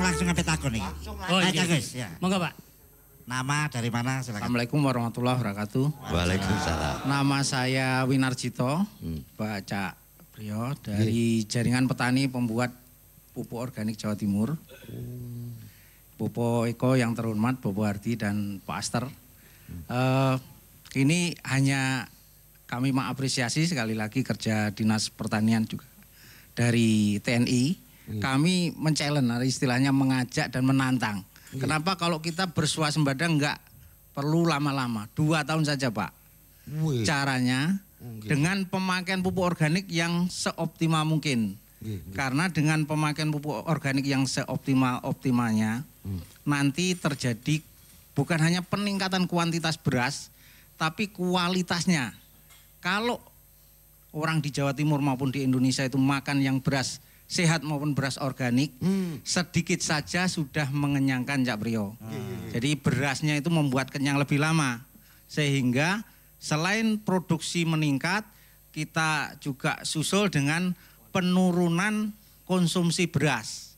langsung sampai takon nih. Oh iya. Guys, ya. Monggo Pak. Nama dari mana silakan. Assalamualaikum warahmatullahi wabarakatuh. Waalaikumsalam. Nama saya Winarjito, Pak Cak Priyo dari Jaringan Petani Pembuat Pupuk Organik Jawa Timur. Bopo Eko yang terhormat, Bopo Hardi dan Pak Aster. Ini hanya kami mengapresiasi sekali lagi kerja Dinas Pertanian juga dari TNI. Kami men-challenge, istilahnya mengajak dan menantang. Kenapa kalau kita bersuasembada enggak perlu lama-lama, 2 tahun saja Pak. Caranya dengan pemakaian pupuk organik yang seoptimal mungkin. Karena dengan pemakaian pupuk organik yang seoptimalnya nanti terjadi bukan hanya peningkatan kuantitas beras, tapi kualitasnya. Kalau orang di Jawa Timur maupun di Indonesia itu makan yang beras sehat maupun beras organik, sedikit saja sudah mengenyangkan Cak Priyo. Jadi berasnya itu membuat kenyang lebih lama. Sehingga selain produksi meningkat, kita juga susul dengan penurunan konsumsi beras.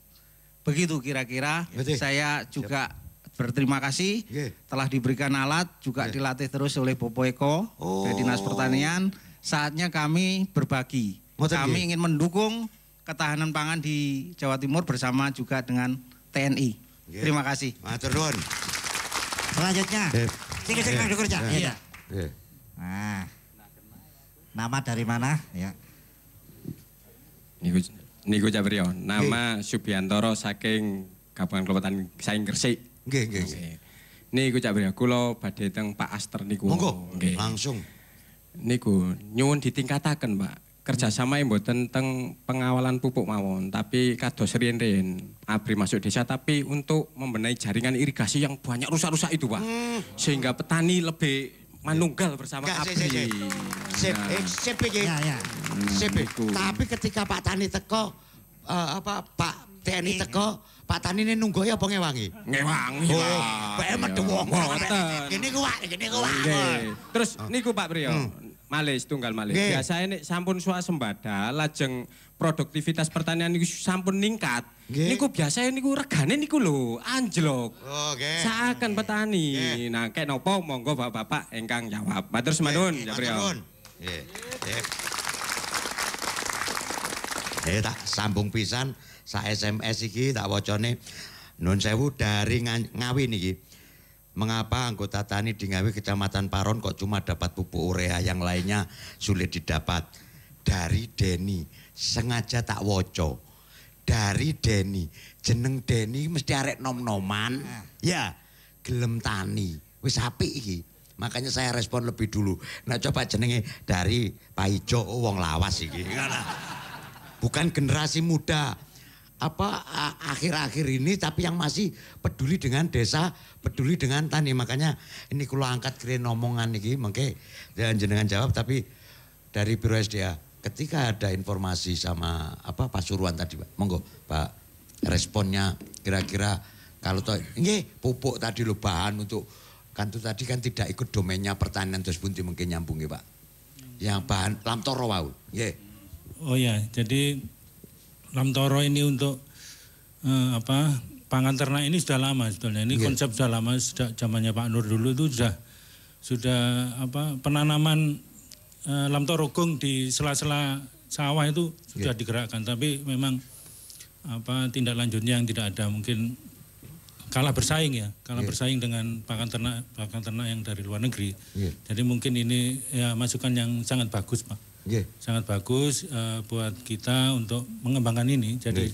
Begitu kira-kira. Saya juga berterima kasih telah diberikan alat, juga dilatih terus oleh Bopo Eko dari Dinas Pertanian. Saatnya kami berbagi. Kami ingin mendukung ketahanan pangan di Jawa Timur bersama juga dengan TNI. Terima kasih. Matur nuwun. Selanjutnya. Sing kerja. Iya. Nah. Nama dari mana? Ya. Niku Cak Priyo. Nama Subiantoro saking Kabupaten Klewetan saking Gresik. Nggih. Niku Cak Priyo, kula badhe teng Pak Aster niku. Monggo. Langsung. Niku nyuwun ditingkataken, Pak. Kerjasama yang mboten teng pengawalan pupuk mawon, tapi kados riyen-riyen ABRI masuk desa, tapi untuk membenahi jaringan irigasi yang banyak rusak-rusak itu Pak, sehingga petani lebih manunggal bersama ABRI. Sip iki. Sip. Tapi ketika Pak Tani teko, Pak TNI teko, Pak Tani ini nunggu ya apa ngewangi? Ngewangi lah. Bae metu wong. Gini ku Pak. Terus niku Pak Priyo. Malih setunggal malih. Biasanya nek sampun swasembada lajeng produktivitas pertanian niku sampun ningkat. Niku biasanya niku regane niku lho anjlok. Saaken petani. Nah, kek napa monggo Bapak-bapak ingkang jawab. Matur semanun, Cak Priyo. Tak sambung pisan sa SMS iki tak wacane nun sewu dari Ngawi niki. Mengapa anggota tani di Ngawi Kecamatan Paron kok cuma dapat pupuk urea yang lainnya sulit didapat? Dari Deni, sengaja tak woco. Dari Deni, jeneng Deni mesti arek nom-noman. Ya, gelem tani. Wis apik iki. Makanya saya respon lebih dulu. Nah coba jenenge dari Pak Ijo, wong lawas iki. Bukan generasi muda. Akhir-akhir ini tapi yang masih peduli dengan desa, peduli dengan tani. Makanya ini kalau angkat kira omongan ini mungkin jenengan jawab, tapi dari Biro SDA ketika ada informasi sama Pasuruan tadi Pak, monggo Pak responnya kira-kira kalau pupuk tadi lo bahan untuk kan itu tadi kan tidak ikut domainnya pertanian terus bunti mungkin nyambungi Pak. Yang bahan lamtoro wau. Oh ya, jadi lamtoro ini untuk pangan ternak ini sudah lama sebetulnya. Ini konsep sudah lama, sudah zamannya Pak Nur dulu itu sudah penanaman lamtoro gong di sela-sela sawah itu sudah digerakkan. Tapi memang tindak lanjutnya yang tidak ada, mungkin kalah bersaing ya, bersaing dengan pakan ternak yang dari luar negeri. Jadi mungkin ini ya masukan yang sangat bagus Pak. Sangat bagus buat kita untuk mengembangkan ini. Jadi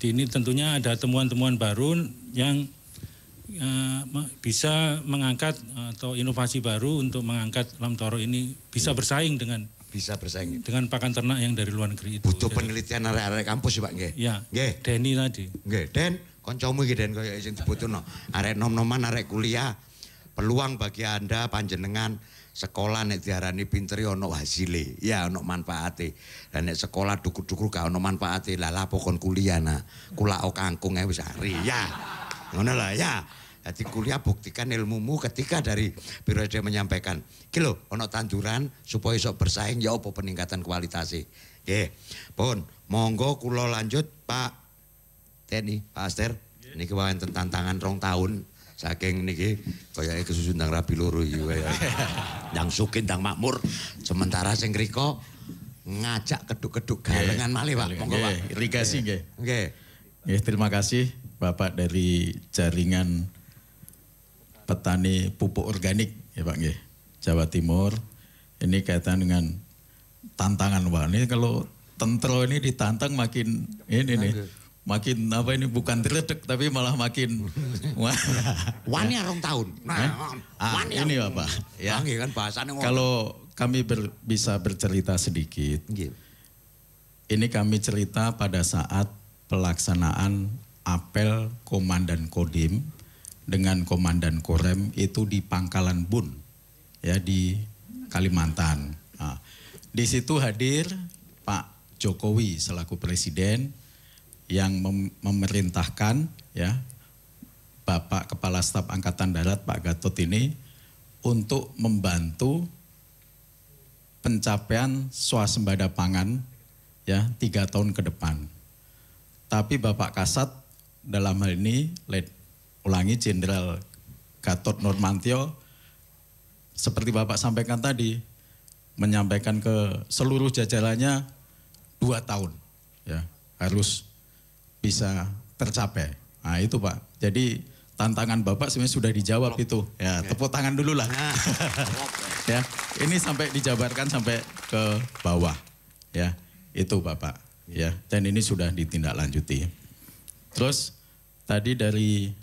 ini tentunya ada temuan-temuan baru yang bisa mengangkat atau inovasi baru untuk mengangkat lamtoro ini bisa bersaing dengan pakan ternak yang dari luar negeri itu. Butuh penelitian arek-arek kampus Pak nggih. Ya. Deni tadi. Nggih, Den, kancamu iki Den kaya sing dibutuhno. Arek nom-noman, arek kuliah. Peluang bagi Anda panjenengan sekolah nek diarani pinteri ono hasile, ya ono manfaate. Dan nek sekolah dukur-dukur gak ono manfaate, lah pokon kuliah nah. Kulao kangkung wis ari. Ya. Ngono lah ya. Jadi kuliah buktikan ilmumu ketika dari Biro SD menyampaikan, iki lho ono tanduran supaya iso bersaing ya apa peningkatan kualitasnya. Nggih. Pun, monggo kula lanjut Pak TNI, Pak Aster. Niki wonten tantangan 2 tahun saking niki kayake kesusun ndang rabi loro iki kaya. Ndang Sukin ndang makmur. Sementara sing riko ngajak keduk-keduk galengan malih Pak. Monggo Pak. Irigasi nggih. Nggih. Nggih, terima kasih Bapak dari jaringan petani pupuk organik ya Pak nggih. Jawa Timur. Ini kaitan dengan tantangan Pak. Ini kalau tentro ini ditantang makin ini nih. Makin apa ini bukan teredek tapi malah makin wani 2 tahun. Ini Bapak ya. Kan bahasane kalau kami bisa bercerita sedikit. Ini kami cerita pada saat pelaksanaan apel Komandan Kodim dengan Komandan Korem itu di Pangkalan Bun ya di Kalimantan. Nah, di situ hadir Pak Jokowi selaku presiden yang memerintahkan ya Bapak Kepala Staf Angkatan Darat Pak Gatot ini untuk membantu pencapaian swasembada pangan ya 3 tahun ke depan. Tapi Bapak Kasat dalam hal ini ulangi Jenderal Gatot Nurmantio seperti Bapak sampaikan tadi menyampaikan ke seluruh jajarannya 2 tahun ya harus bisa tercapai. Nah itu Pak. Jadi tantangan Bapak sebenarnya sudah dijawab itu. Ya tepuk tangan dulu lah. Ya ini sampai dijabarkan sampai ke bawah. Ya itu Bapak. Ya dan ini sudah ditindaklanjuti. Terus tadi dari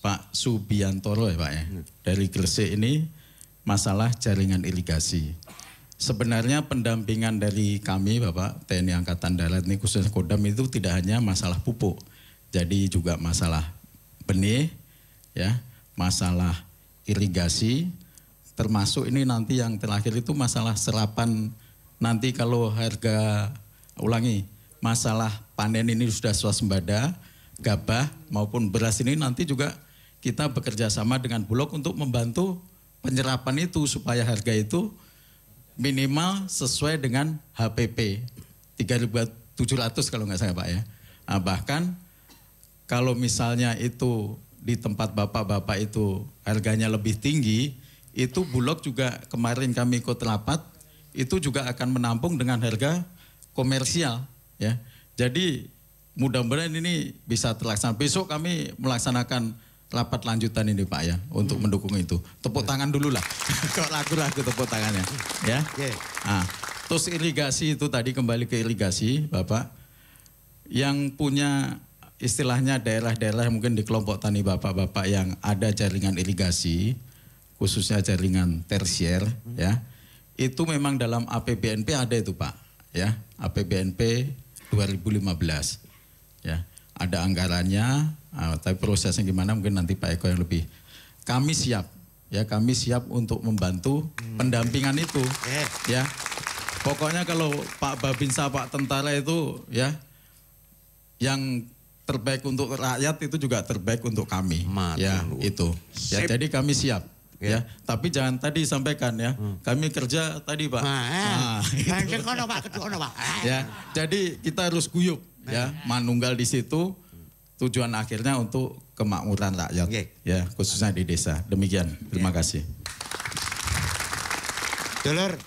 Pak Subiantoro ya Pak ya. Dari Gresik ini masalah jaringan irigasi. Sebenarnya pendampingan dari kami Bapak TNI Angkatan Darat ini khususnya Kodam itu tidak hanya masalah pupuk. Jadi juga masalah benih, ya, masalah irigasi, termasuk ini nanti yang terakhir itu masalah serapan nanti kalau harga, masalah panen ini sudah swasembada, gabah maupun beras ini nanti juga kita bekerja sama dengan Bulog untuk membantu penyerapan itu supaya harga itu minimal sesuai dengan HPP 3.700 kalau nggak salah Pak ya. Nah, bahkan kalau misalnya itu di tempat bapak-bapak itu harganya lebih tinggi, itu Bulog juga kemarin kami ikut rapat, itu juga akan menampung dengan harga komersial ya. Jadi mudah-mudahan ini bisa terlaksana. Besok kami melaksanakan rapat lanjutan ini Pak ya untuk mendukung itu. Tepuk tangan dulu lah. Kok lagu-lagu tepuk tangannya ya. Nah, terus irigasi itu tadi kembali ke irigasi Bapak. Yang punya istilahnya daerah-daerah mungkin di kelompok tani Bapak-bapak yang ada jaringan irigasi khususnya jaringan tersier ya. Itu memang dalam APBNP ada itu Pak ya. APBNP 2015 ya. Ada anggarannya, tapi prosesnya gimana mungkin nanti Pak Eko yang lebih. Kami siap, ya kami siap untuk membantu pendampingan itu, ya. Pokoknya kalau Pak Babinsa, Pak Tentara itu, ya, yang terbaik untuk rakyat itu juga terbaik untuk kami, ya itu. Ya, jadi kami siap. Ya, tapi jangan tadi sampaikan ya. Kami kerja tadi Pak. Ya, jadi kita harus guyup ya, manunggal di situ tujuan akhirnya untuk kemakmuran rakyat ya, khususnya di desa. Demikian. Terima kasih. Dulur,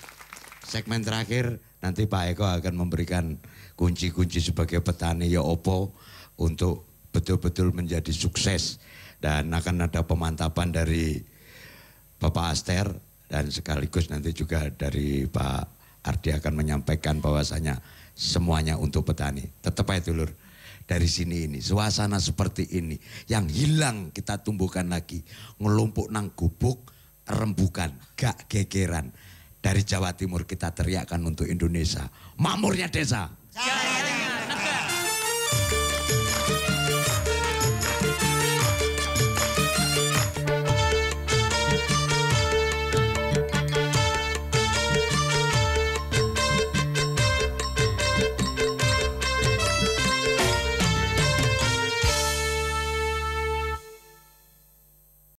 segmen terakhir nanti Pak Eko akan memberikan kunci-kunci sebagai petani ya opo untuk betul-betul menjadi sukses dan akan ada pemantapan dari Bapak Aster dan sekaligus nanti juga dari Pak Ardi akan menyampaikan bahwasanya semuanya untuk petani. Tetap aja dulur, dari sini ini, suasana seperti ini yang hilang kita tumbuhkan lagi. Ngelumpuk nang gubuk, rembukan, gak gegeran. Dari Jawa Timur kita teriakkan untuk Indonesia. Makmurnya desa.